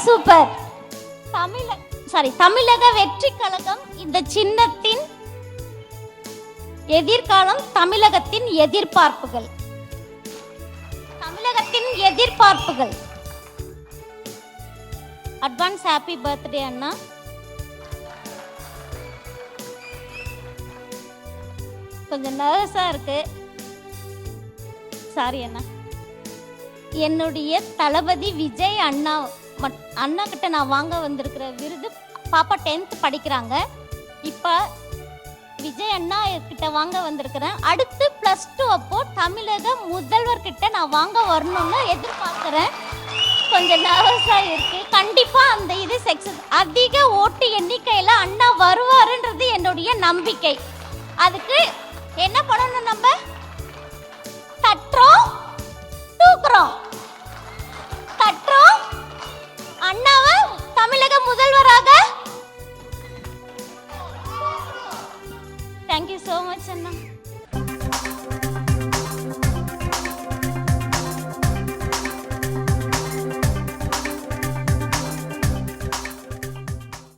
Super. தமிழக வெற்றி கழகம் இந்த சின்னத்தின் எதிர்காலம், தமிழகத்தின் எதிர்பார்ப்புகள். தமிழகத்தின் எதிர்பார்ப்புகள். அட்வான்ஸ் ஹாப்பி பர்த்டே அண்ணா. கொஞ்சம் நர்வஸா இருக்கு, சாரி அண்ணா. என்னுடைய தளபதி விஜய் அண்ணா கிட்ட நான் வாங்க வந்திருக்கிற விருது, பாப்பா 10th படிக்கிறாங்க. இப்போ விஜய் அண்ணா கிட்ட வாங்க வந்திருக்கிறேன். அடுத்து +2 அப்போ தமிழக முதல்வர் கிட்ட நான் வாங்க வரணும்னு எதிர்பார்க்குறேன். கொஞ்சம் நர்வஸாக இருக்கு. கண்டிப்பாக அந்த இது சக்ஸஸ். அதிக ஓட்டு எண்ணிக்கையில் அண்ணா வருவாருன்றது என்னுடைய நம்பிக்கை. அதுக்கு என்ன பண்ணணும்? நம்ம தட்டுறோம், தூக்குறோம். தட்டுறோம், அண்ணாவை தமிழக முதல்வராக